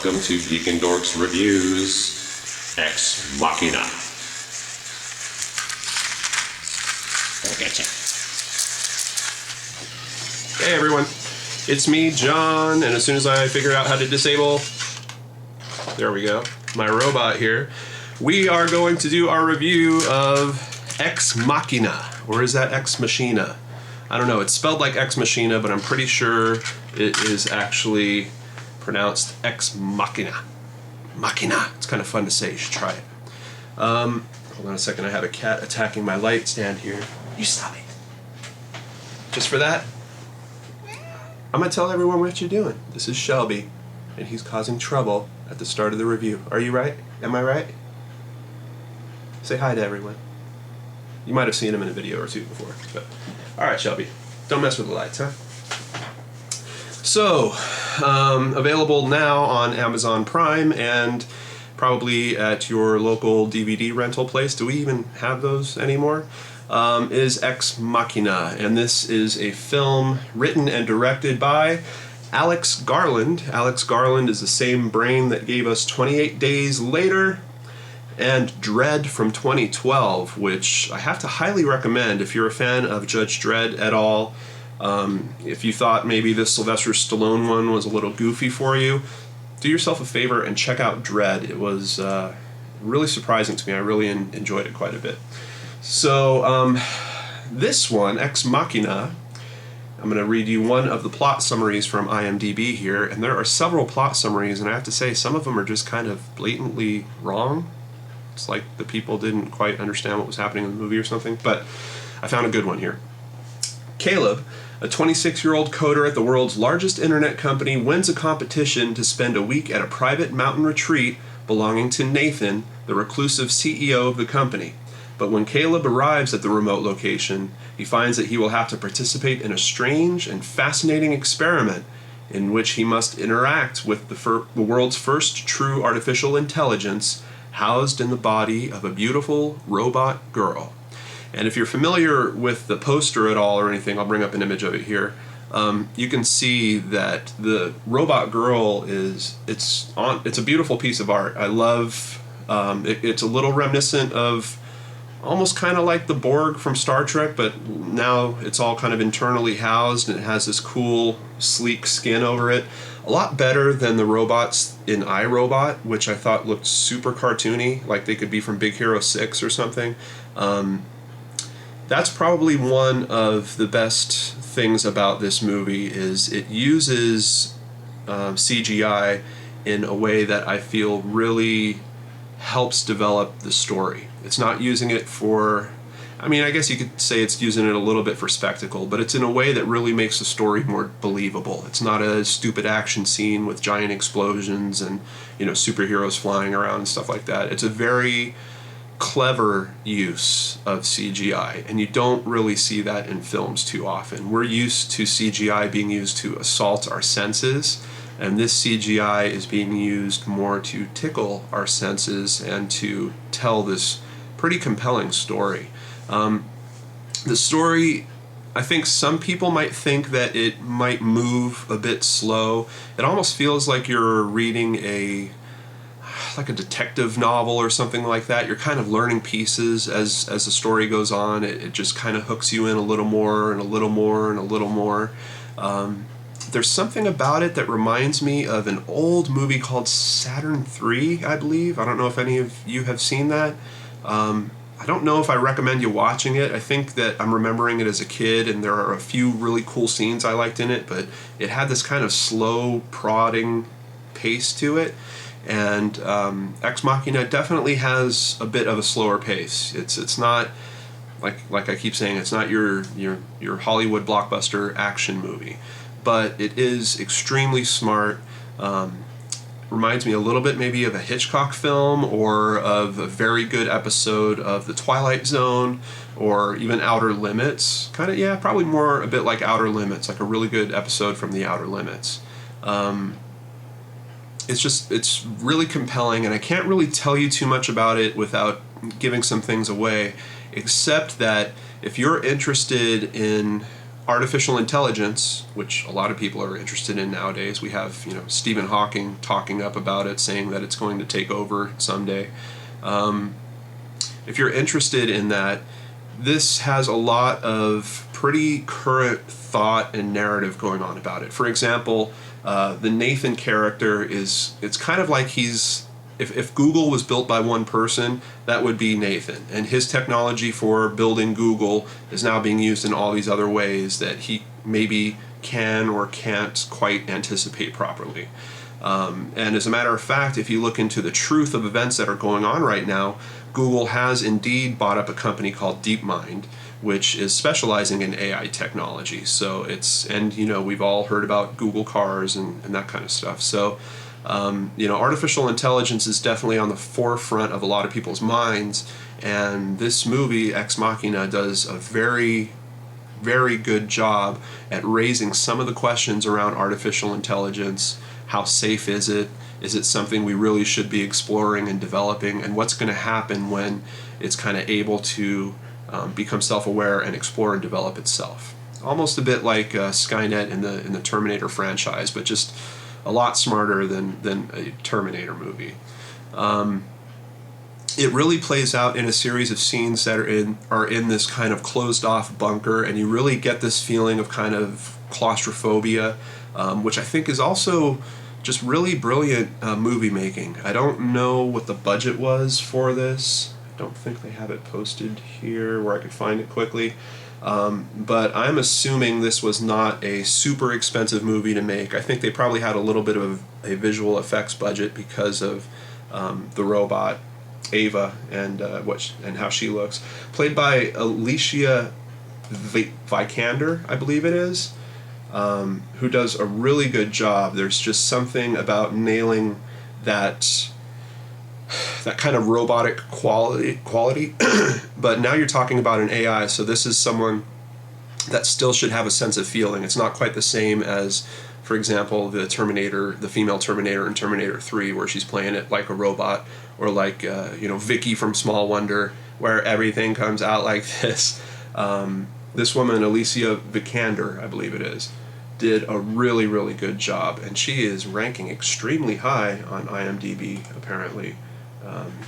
welcome to Geek and Dorks Reviews Ex Machina. I'll get you. Hey everyone, it's me, John, and as soon as I figure out how to disable, there we go, my robot here, we are going to do our review of Ex Machina, or is that Ex Machina? I don't know, it's spelled like Ex Machina, but I'm pretty sure it is actually pronounced Ex Machina. Machina, it's kind of fun to say, you should try it. Hold on a second, I have a cat attacking my light stand here. You stop it. Just for that, I'm going to tell everyone what you're doing. This is Shelby, and he's causing trouble at the start of the review. Are you right? Am I right? Say hi to everyone. You might have seen him in a video or two before. But alright, Shelby. Don't mess with the lights, huh? So, available now on Amazon Prime and probably at your local DVD rental place. Do we even have those anymore? Is Ex Machina, and this is a film written and directed by Alex Garland. Alex Garland is the same brain that gave us 28 Days Later and Dredd from 2012, which I have to highly recommend if you're a fan of Judge Dredd at all. If you thought maybe this Sylvester Stallone one was a little goofy for you, do yourself a favor and check out Dredd. It was really surprising to me. I really enjoyed it quite a bit. So, this one, Ex Machina, I'm going to read you one of the plot summaries from IMDb here, and there are several plot summaries, and I have to say some of them are just kind of blatantly wrong. It's like the people didn't quite understand what was happening in the movie or something, but I found a good one here. Caleb, a 26-year-old coder at the world's largest internet company, wins a competition to spend a week at a private mountain retreat belonging to Nathan, the reclusive CEO of the company. But when Caleb arrives at the remote location, he finds that he will have to participate in a strange and fascinating experiment in which he must interact with the world's first true artificial intelligence housed in the body of a beautiful robot girl. And if you're familiar with the poster at all or anything, I'll bring up an image of it here. You can see that the robot girl it's a beautiful piece of art. I love it's a little reminiscent of almost kind of like the Borg from Star Trek, but now it's all kind of internally housed and it has this cool, sleek skin over it. A lot better than the robots in iRobot, which I thought looked super cartoony, like they could be from Big Hero 6 or something. That's probably one of the best things about this movie is it uses CGI in a way that I feel really helps develop the story. It's not using it for, I mean, I guess you could say it's using it a little bit for spectacle, but it's in a way that really makes the story more believable. It's not a stupid action scene with giant explosions and, you know, superheroes flying around and stuff like that. It's a very clever use of CGI, and you don't really see that in films too often. We're used to CGI being used to assault our senses, and this CGI is being used more to tickle our senses and to tell this pretty compelling story. The story, I think some people might think that it might move a bit slow. It almost feels like you're reading like a detective novel or something like that. You're kind of learning pieces as the story goes on. It just kind of hooks you in a little more and a little more and a little more. There's something about it that reminds me of an old movie called Saturn III, I believe. I don't know if any of you have seen that. I don't know if I recommend you watching it. I think that I'm remembering it as a kid, and there are a few really cool scenes I liked in it, but it had this kind of slow, prodding pace to it. And Ex Machina definitely has a bit of a slower pace. It's not like I keep saying, it's not your Hollywood blockbuster action movie, but it is extremely smart. Reminds me a little bit maybe of a Hitchcock film or of a very good episode of The Twilight Zone or even Outer Limits. Kind of, yeah, probably more a bit like Outer Limits, like a really good episode from The Outer Limits. It's really compelling, and I can't really tell you too much about it without giving some things away, except that if you're interested in artificial intelligence, which a lot of people are interested in nowadays. We have, Stephen Hawking talking up about it, saying that it's going to take over someday. If you're interested in that, this has a lot of pretty current thought and narrative going on about it. For example, the Nathan character it's kind of like if Google was built by one person, that would be Nathan. And his technology for building Google is now being used in all these other ways that he maybe can or can't quite anticipate properly. And as a matter of fact, if you look into the truth of events that are going on right now, Google has indeed bought up a company called DeepMind, which is specializing in AI technology. So we've all heard about Google cars and that kind of stuff. So, artificial intelligence is definitely on the forefront of a lot of people's minds, and this movie, Ex Machina, does a very, very good job at raising some of the questions around artificial intelligence. How safe is it? Is it something we really should be exploring and developing? And what's going to happen when it's kind of able to become self-aware and explore and develop itself? Almost a bit like Skynet in the Terminator franchise, but just a lot smarter than a Terminator movie. It really plays out in a series of scenes that are in this kind of closed-off bunker, and you really get this feeling of kind of claustrophobia, which I think is also just really brilliant movie making. I don't know what the budget was for this. I don't think they have it posted here where I could find it quickly. But I'm assuming this was not a super expensive movie to make. I think they probably had a little bit of a visual effects budget because of the robot Ava and how she looks. Played by Alicia Vikander, I believe it is, who does a really good job. There's just something about nailing that kind of robotic quality. But now you're talking about an AI, so this is someone that still should have a sense of feeling. It's not quite the same as, for example, the female Terminator in Terminator 3, where she's playing it like a robot, or like Vicky from Small Wonder, where everything comes out like this. This woman, Alicia Vikander, I believe it is, did a really, really good job, and she is ranking extremely high on IMDb, apparently.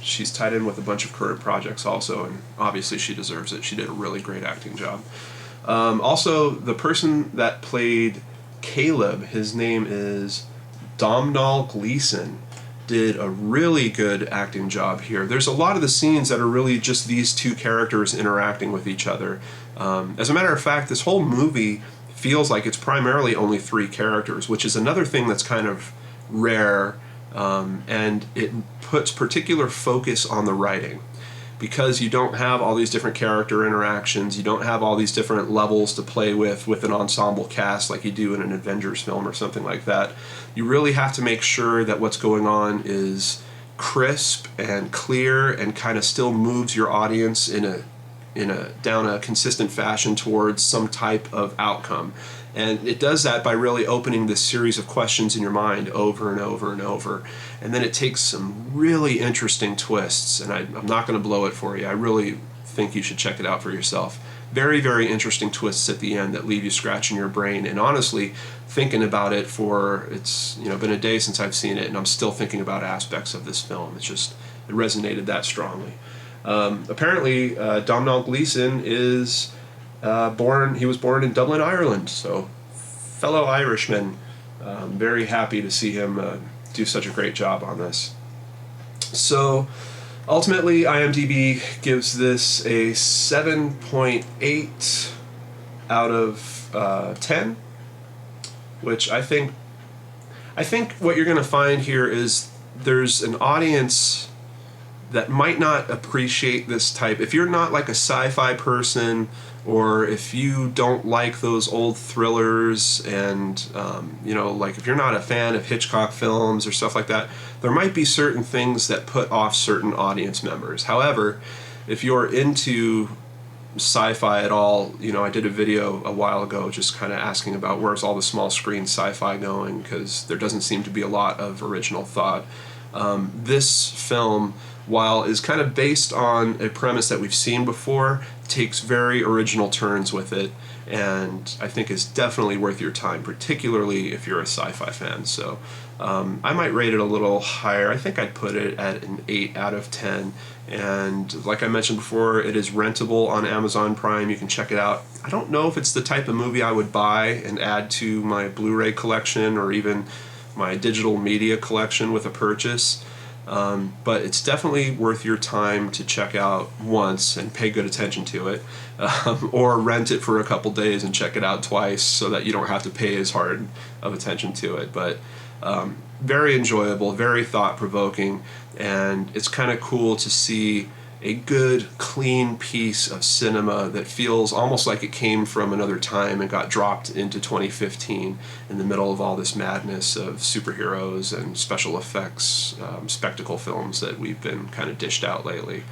She's tied in with a bunch of current projects also, and obviously she deserves it. She did a really great acting job. Also, the person that played Caleb, his name is Domhnall Gleeson, did a really good acting job here. There's a lot of the scenes that are really just these two characters interacting with each other. As a matter of fact, this whole movie feels like it's primarily only three characters, which is another thing that's kind of rare, and it puts particular focus on the writing. Because you don't have all these different character interactions, you don't have all these different levels to play with an ensemble cast like you do in an Avengers film or something like that. You really have to make sure that what's going on is crisp and clear and kind of still moves your audience down a consistent fashion towards some type of outcome. And it does that by really opening this series of questions in your mind over and over and over. And then it takes some really interesting twists, and I'm not going to blow it for you. I really think you should check it out for yourself. Very, very interesting twists at the end that leave you scratching your brain. And honestly, thinking about it it's been a day since I've seen it, and I'm still thinking about aspects of this film. It resonated that strongly. Apparently, Domhnall Gleeson he was born in Dublin, Ireland, so fellow Irishman. Very happy to see him do such a great job on this. So ultimately, IMDb gives this a 7.8 out of 10, which I think what you're going to find here is there's an audience that might not appreciate this type. If you're not like a sci-fi person, or if you don't like those old thrillers, and like if you're not a fan of Hitchcock films or stuff like that, there might be certain things that put off certain audience members. However, if you're into sci-fi at all, I did a video a while ago just kind of asking about where's all the small screen sci-fi going, because there doesn't seem to be a lot of original thought. This film, while is kind of based on a premise that we've seen before, takes very original turns with it, and I think is definitely worth your time, particularly if you're a sci-fi fan. So I might rate it a little higher. I think I'd put it at an 8 out of 10. And like I mentioned before, it is rentable on Amazon Prime. You can check it out. I don't know if it's the type of movie I would buy and add to my Blu-ray collection or even my digital media collection with a purchase. But it's definitely worth your time to check out once and pay good attention to it, or rent it for a couple days and check it out twice so that you don't have to pay as hard of attention to it. But very enjoyable, very thought-provoking, and it's kind of cool to see a good, clean piece of cinema that feels almost like it came from another time and got dropped into 2015 in the middle of all this madness of superheroes and special effects, spectacle films that we've been kind of dished out lately.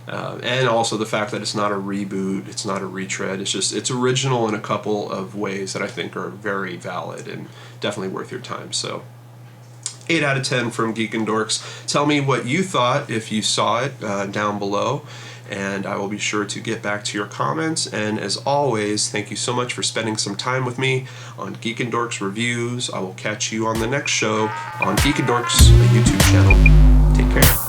And also the fact that it's not a reboot, it's not a retread, it's original in a couple of ways that I think are very valid and definitely worth your time. So 8 out of 10 from Geek and Dorks. Tell me what you thought if you saw it down below, and I will be sure to get back to your comments. And as always, thank you so much for spending some time with me on Geek and Dorks Reviews. I will catch you on the next show on Geek and Dorks, a YouTube channel. Take care.